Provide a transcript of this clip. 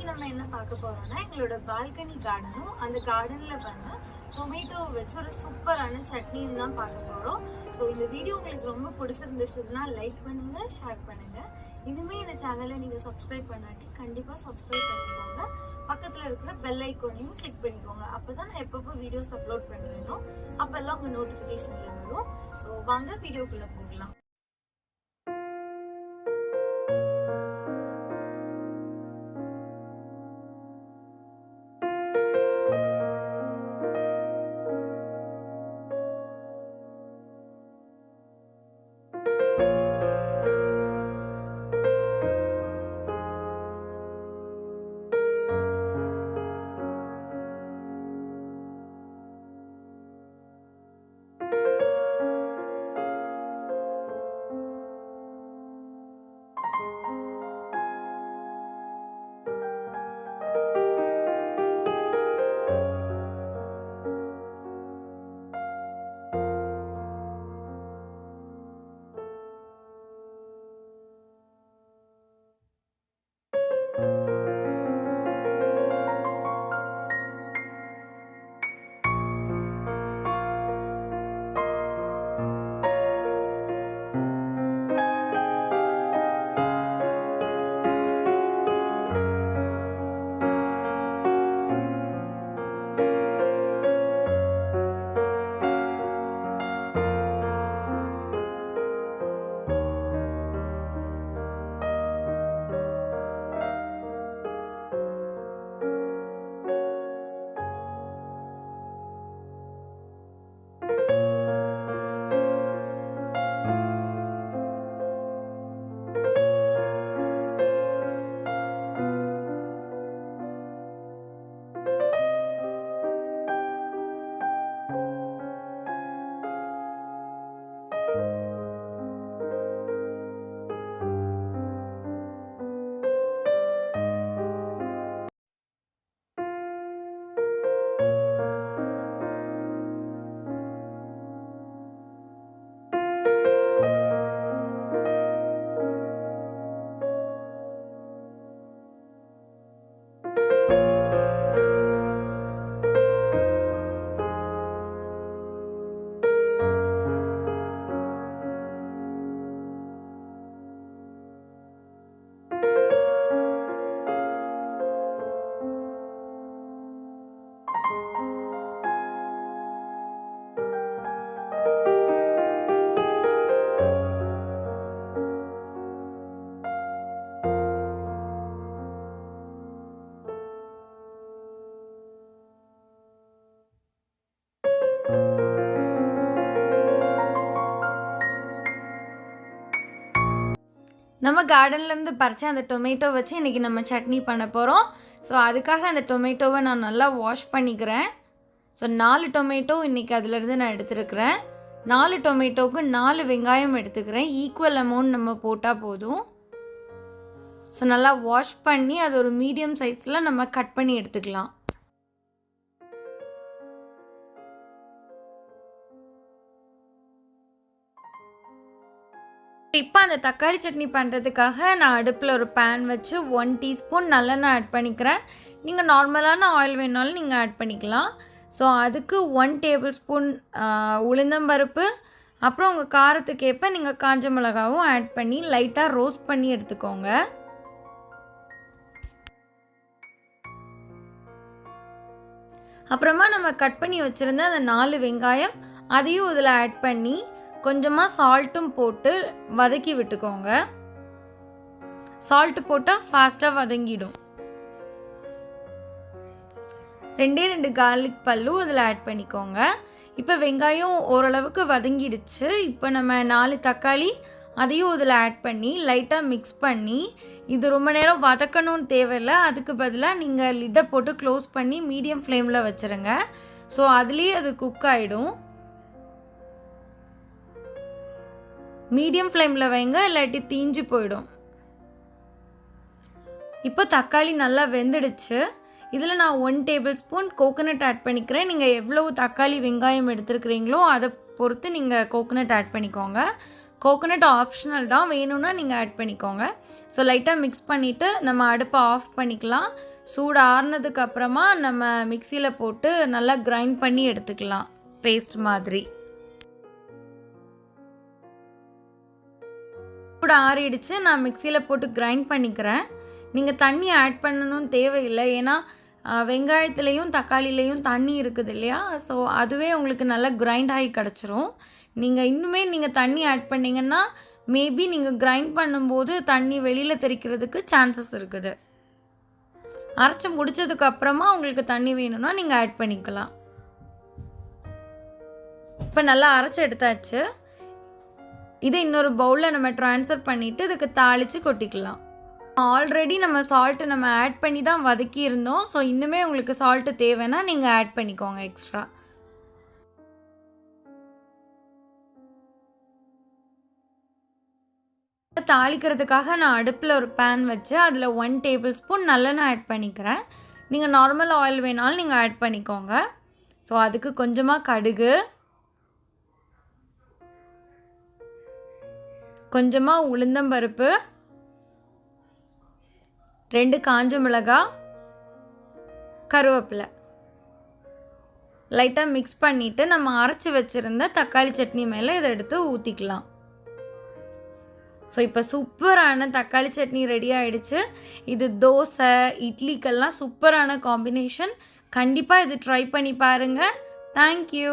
நம்ம என்ன பார்க்க போறோம்னா எங்களோட பால்கனி கார்டனும் அந்த கார்டன்ல பண்ண டொமேட்டோ வச்சு ஒரு சூப்பரான சட்னின்னு தான் பார்க்க போறோம். ஸோ இந்த வீடியோ உங்களுக்கு ரொம்ப பிடிச்சிருந்துச்சுன்னா லைக் பண்ணுங்க, ஷேர் பண்ணுங்க. இனிமே இந்த சேனலை நீங்க சப்ஸ்கிரைப் பண்ணாட்டி கண்டிப்பா சப்ஸ்கிரைப் பண்ணிக்கோங்க. பக்கத்துல இருக்கிற பெல் ஐக்கானையும் கிளிக் பண்ணிக்கோங்க. அப்பதான் நான் எப்பப்போ வீடியோஸ் அப்லோட் பண்றேனோ அப்பெல்லாம் உங்க நோட்டிபிகேஷன்ல வரும். ஸோ வாங்க வீடியோக்குள்ள போகலாம். நம்ம கார்டன்லேருந்து பறிச்ச அந்த டொமேட்டோ வச்சு இன்றைக்கி நம்ம சட்னி பண்ண போகிறோம். ஸோ அதுக்காக அந்த டொமேட்டோவை நான் நல்லா வாஷ் பண்ணிக்கிறேன். ஸோ 4 டொமேட்டோ இன்றைக்கி அதிலேருந்து நான் எடுத்துருக்கிறேன். 4 டொமேட்டோவுக்கு 4 வெங்காயம் எடுத்துக்கிறேன். ஈக்குவல் அமௌண்ட் நம்ம போட்டால் போதும். ஸோ நல்லா வாஷ் பண்ணி அது ஒரு மீடியம் சைஸில் நம்ம கட் பண்ணி எடுத்துக்கலாம். இப்போ அந்த தக்காளி சட்னி பண்ணுறதுக்காக நான் அடுப்பில் ஒரு பேன் வச்சு 1 டீஸ்பூன் நல்லெண்ணெய் ஆட் பண்ணிக்கிறேன். நீங்கள் நார்மலான ஆயில் வேணாலும் நீங்கள் ஆட் பண்ணிக்கலாம். ஸோ அதுக்கு 1 டேபிள் ஸ்பூன் உளுந்தம்பருப்பு, அப்புறம் உங்கள் காரத்துக்கு ஏற்ப நீங்கள் காஞ்ச மிளகாவும் ஆட் பண்ணி லைட்டாக ரோஸ்ட் பண்ணி எடுத்துக்கோங்க. அப்புறமா நம்ம கட் பண்ணி வச்சுருந்த அந்த 4 வெங்காயம் அதையும் இதில் ஆட் பண்ணி கொஞ்சமாக சால்ட்டும் போட்டு வதக்கி விட்டுக்கோங்க. சால்ட்டு போட்டால் ஃபாஸ்ட்டாக வதங்கிடும். 2 கார்லிக் பல்லும் அதில் ஆட் பண்ணிக்கோங்க. இப்போ வெங்காயம் ஓரளவுக்கு வதங்கிடுச்சு. இப்போ நம்ம 4 தக்காளி அதையும் இதில் ஆட் பண்ணி லைட்டாக மிக்ஸ் பண்ணி, இது ரொம்ப நேரம் வதக்கணும்னு தேவையில்லை. அதுக்கு பதிலாக நீங்கள் லிட்டை போட்டு க்ளோஸ் பண்ணி மீடியம் ஃப்ளேமில் வச்சுருங்க. ஸோ அதுலேயே அது குக் ஆகிடும். மீடியம் ஃப்ளேமில் வைங்க, இல்லாட்டி தீஞ்சு போயிடும். இப்போ தக்காளி நல்லா வெந்துடுச்சு. இதில் நான் 1 டேபிள் ஸ்பூன் கோகோனட் ஆட் பண்ணிக்கிறேன். நீங்கள் எவ்வளவு தக்காளி வெங்காயம் எடுத்துருக்கிறீங்களோ அதை பொறுத்து நீங்கள் கோகோனட் ஆட் பண்ணிக்கோங்க. கோகோனட் ஆப்ஷனல் தான், வேணும்னா நீங்கள் ஆட் பண்ணிக்கோங்க. ஸோ லைட்டாக மிக்ஸ் பண்ணிவிட்டு நம்ம அடுப்பை ஆஃப் பண்ணிக்கலாம். சூடு ஆறுனதுக்கு அப்புறமா நம்ம மிக்சியில் போட்டு நல்லா கிரைண்ட் பண்ணி எடுத்துக்கலாம் பேஸ்ட் மாதிரி. சூடு ஆறிடுச்சு, நான் மிக்சியில் போட்டு கிரைண்ட் பண்ணிக்கிறேன். நீங்கள் தண்ணி ஆட் பண்ணணும்னு தேவையில்லை, ஏன்னா வெங்காயத்துலேயும் தக்காளிலையும் தண்ணி இருக்குது இல்லையா, ஸோ அதுவே உங்களுக்கு நல்லா கிரைண்ட் ஆகி கிடச்சிரும். நீங்கள் தண்ணி ஆட் பண்ணிங்கன்னா மேபி நீங்கள் கிரைண்ட் பண்ணும்போது தண்ணி வெளியில் தெறிக்கிறதுக்கு சான்சஸ் இருக்குது. அரைச்சி முடித்ததுக்கப்புறமா உங்களுக்கு தண்ணி வேணும்னா நீங்கள் ஆட் பண்ணிக்கலாம். இப்போ நல்லா அரைச்சி எடுத்தாச்சு. இதை இன்னொரு பவுலில் நம்ம ட்ரான்ஸ்ஃபர் பண்ணிவிட்டு இதுக்கு தாளித்து கொட்டிக்கலாம். ஆல்ரெடி நம்ம சால்ட்டு நம்ம ஆட் பண்ணி தான் வதக்கி இருந்தோம். ஸோ இன்னுமே உங்களுக்கு சால்ட்டு தேவைன்னா நீங்கள் ஆட் பண்ணிக்கோங்க எக்ஸ்ட்ரா. தாளிக்கிறதுக்காக நான் அடுப்பில் ஒரு பேன் வச்சு அதில் 1 டேபிள் ஸ்பூன் நல்லெண்ணெய் ஆட் பண்ணிக்கிறேன். நீங்கள் நார்மல் ஆயில் வேணாலும் நீங்கள் ஆட் பண்ணிக்கோங்க. ஸோ அதுக்கு கொஞ்சமாக கடுகு, கொஞ்சமாக உளுந்தம்பருப்பு, 2 காஞ்ச மிளகாய், கருவேப்பிலை லைட்டாக மிக்ஸ் பண்ணிவிட்டு நம்ம அரைச்சி வச்சுருந்த தக்காளி சட்னி மேலே இதை எடுத்து ஊற்றிக்கலாம். ஸோ இப்போ சூப்பரான தக்காளி சட்னி ரெடி ஆகிடுச்சு. இது தோசை இட்லிக்கெல்லாம் சூப்பரான காம்பினேஷன். கண்டிப்பாக இது ட்ரை பண்ணி பாருங்கள். தேங்க்யூ.